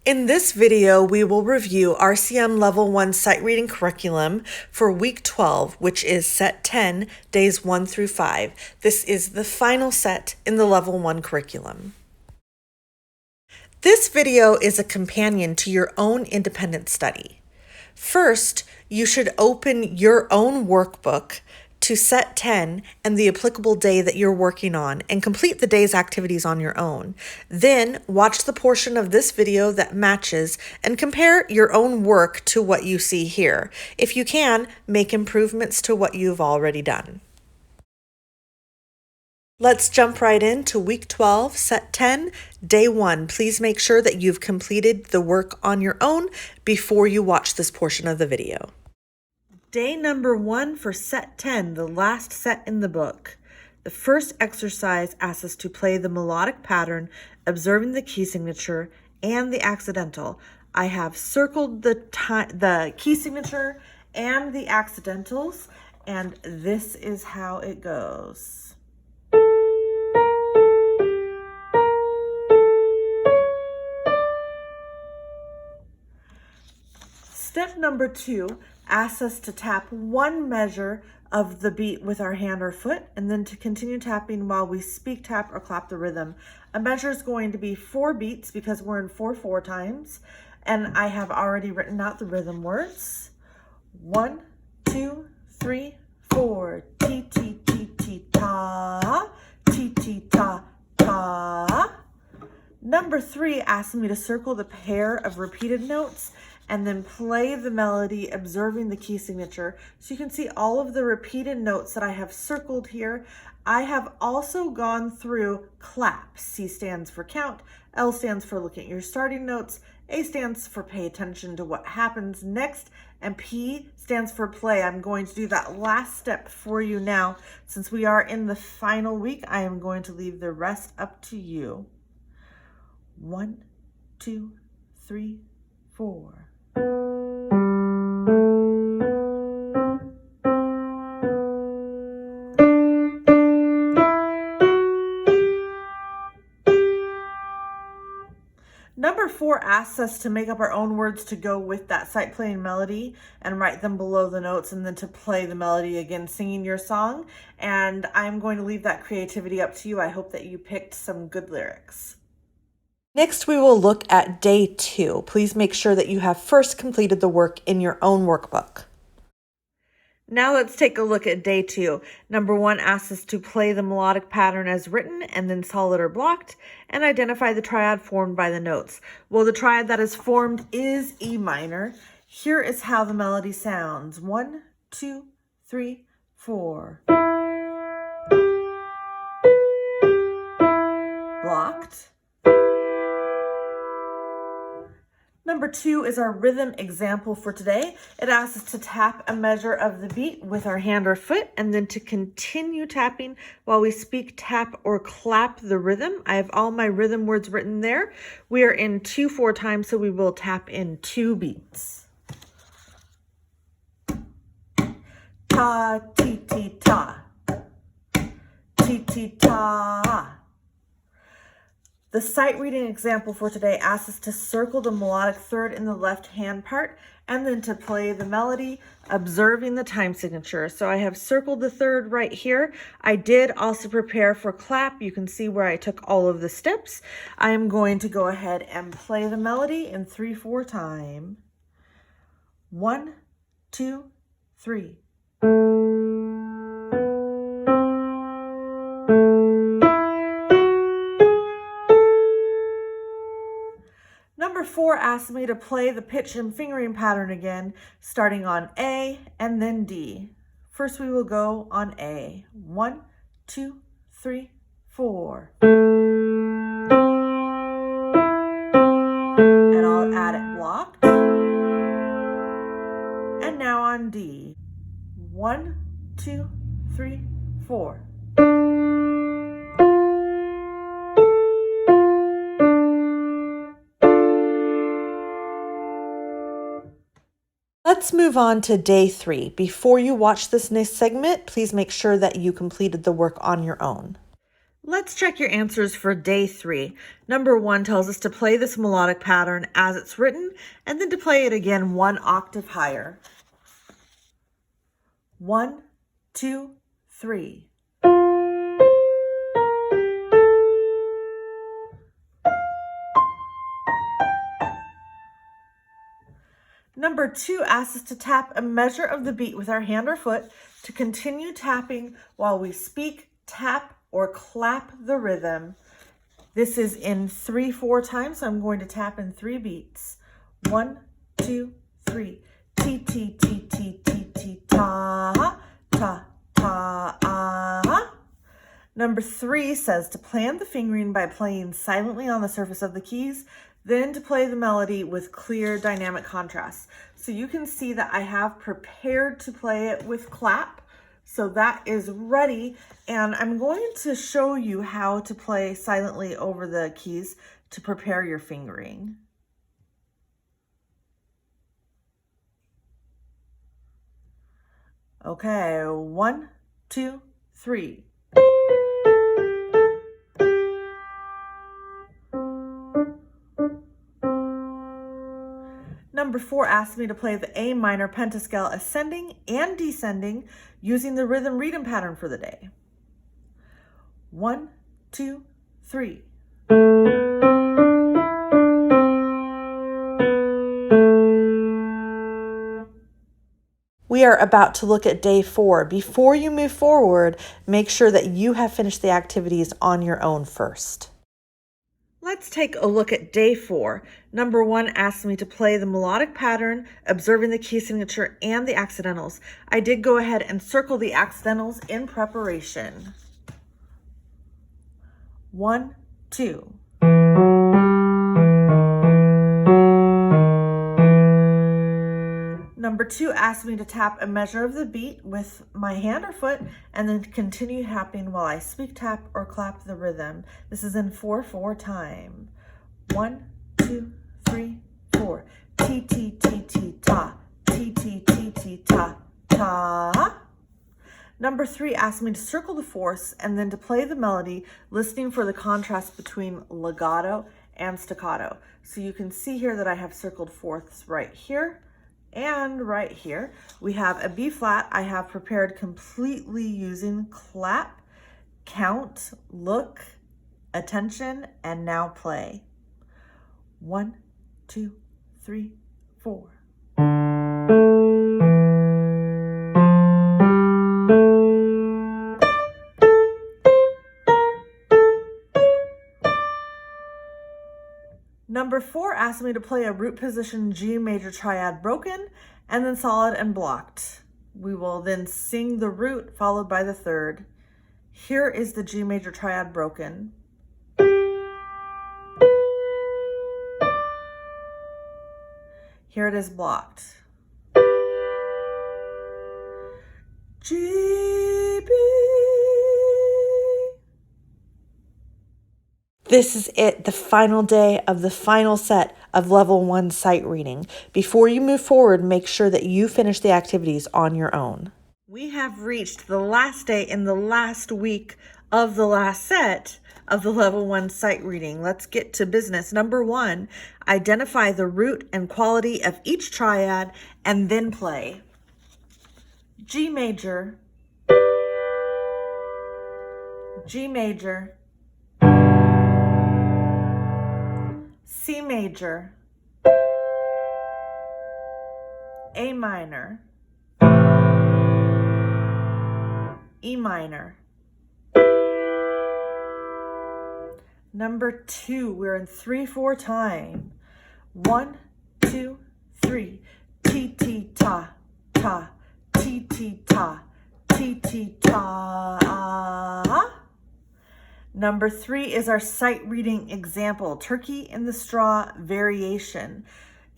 In this video, we will review RCM Level 1 Sight Reading Curriculum for Week 12, which is Set 10, Days 1 through 5. This is the final set in the Level 1 curriculum. This video is a companion to your own independent study. First, you should open your own workbook to Set 10 and the applicable day that you're working on and complete the day's activities on your own. Then watch the portion of this video that matches and compare your own work to what you see here. If you can, make improvements to what you've already done. Let's jump right into Week 12, Set 10, Day 1. Please make sure that you've completed the work on your own before you watch this portion of the video. Day number 1 for Set 10, the last set in the book. The first exercise asks us to play the melodic pattern, observing the key signature and the accidental. I have circled the key signature and the accidentals, and this is how it goes. Step number 2 asks us to tap one measure of the beat with our hand or foot, and then to continue tapping while we speak, tap, or clap the rhythm. A measure is going to be 4 beats because we're in 4/4 times, and I have already written out the rhythm words. 1, 2, 3, 4. Ti ti ti ti ta, ti ti ta ta. Number 3 asks me to circle the pair of repeated notes and then play the melody, observing the key signature. So you can see all of the repeated notes that I have circled here. I have also gone through clap. C stands for count, L stands for look at your starting notes, A stands for pay attention to what happens next, and P stands for play. I'm going to do that last step for you now. Since we are in the final week, I am going to leave the rest up to you. 1, 2, 3, 4. Number 4 asks us to make up our own words to go with that sight playing melody and write them below the notes, and then to play the melody again, singing your song. And I'm going to leave that creativity up to you. I hope that you picked some good lyrics. Next, we will look at Day 2. Please make sure that you have first completed the work in your own workbook. Now let's take a look at Day 2. Number 1 asks us to play the melodic pattern as written and then solid or blocked, and identify the triad formed by the notes. Well, the triad that is formed is E minor. Here is how the melody sounds. 1, 2, 3, 4. Blocked. Number 2 is our rhythm example for today. It asks us to tap a measure of the beat with our hand or foot, and then to continue tapping while we speak, tap, or clap the rhythm. I have all my rhythm words written there. We are in 2/4 times, so we will tap in 2 beats. Ta, ti, ti, ta. Ti, ti, ta. The sight reading example for today asks us to circle the melodic third in the left hand part and then to play the melody, observing the time signature. So I have circled the third right here. I did also prepare for clap. You can see where I took all of the steps. I am going to go ahead and play the melody in 3/4 time. 1, 2, 3. Number 4 asks me to play the pitch and fingering pattern again, starting on A and then D. First, we will go on A. 1, 2, 3, 4. And I'll add it blocked. And now on D. 1, 2, 3, 4. Let's move on to Day 3. Before you watch this next segment, please make sure that you completed the work on your own. Let's check your answers for day 3. Number 1 tells us to play this melodic pattern as it's written, and then to play it again 1 octave higher. 1, 2, 3. Number 2 asks us to tap a measure of the beat with our hand or foot to continue tapping while we speak, tap, or clap the rhythm. This is in 3/4 times, so I'm going to tap in 3 beats. 1, 2, 3. T, T, T, T, T, T, ta, ta, ta, ah. Number 3 says to plan the fingering by playing silently on the surface of the keys, then to play the melody with clear dynamic contrast. So you can see that I have prepared to play it with clap. So that is ready, and I'm going to show you how to play silently over the keys to prepare your fingering. Okay, 1, 2, 3. Number 4 asked me to play the A minor pentascale ascending and descending using the rhythm reading pattern for the day. 1, 2, 3. We are about to look at day 4. Before you move forward, make sure that you have finished the activities on your own first. Let's take a look at day 4. Number 1 asked me to play the melodic pattern, observing the key signature and the accidentals. I did go ahead and circle the accidentals in preparation. 1, 2. Number 2 asked me to tap a measure of the beat with my hand or foot and then continue tapping while I speak, tap, or clap the rhythm. This is in 4/4 time. 1, 2, 3, 4. T, T, T, T, ta. T, T, T, T, ta, ta. Number 3 asked me to circle the fourths and then to play the melody, listening for the contrast between legato and staccato. So you can see here that I have circled fourths right here. And right here, we have a B flat I have prepared completely using clap, count, look, attention, and now play. 1, 2, 3, 4. Number 4 asked me to play a root position G major triad broken and then solid and blocked. We will then sing the root followed by the third. Here is the G major triad broken. Here it is blocked. G, B. This is it, the final day of the final set of level 1 sight reading. Before you move forward, make sure that you finish the activities on your own. We have reached the last day in the last week of the last set of the level 1 sight reading. Let's get to business. Number 1, identify the root and quality of each triad and then play. G major, G major, C major, A minor, E minor. Number 2, we're in 3/4 time. 1, 2, 3. T, T, ta, ta. T, T, ta. T, T, ta. Number 3 is our sight reading example, Turkey in the Straw variation.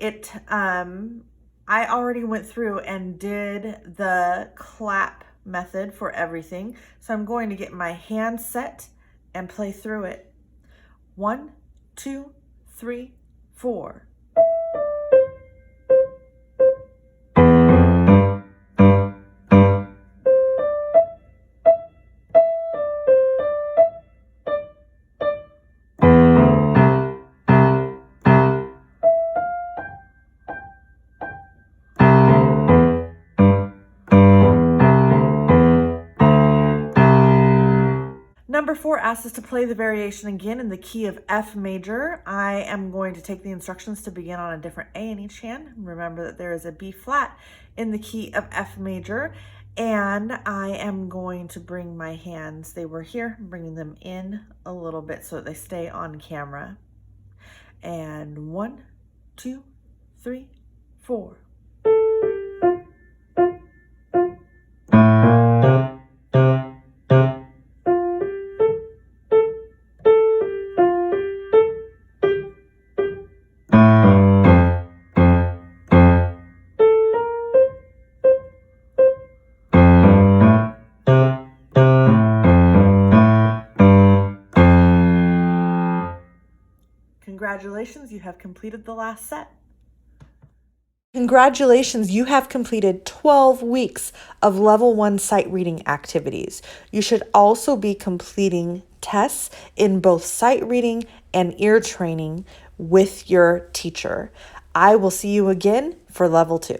I already went through and did the clap method for everything. So I'm going to get my hand set and play through it. 1, 2, 3, 4. we're asked us to play the variation again in the key of F major. I am going to take the instructions to begin on a different A in each hand. Remember that there is a B flat in the key of F major, and I am going to bring my hands, they were here, I'm bringing them in a little bit so that they stay on camera. And 1, 2, 3, 4. Congratulations, you have completed the last set. Congratulations, you have completed 12 weeks of level 1 sight reading activities. You should also be completing tests in both sight reading and ear training with your teacher. I will see you again for level 2.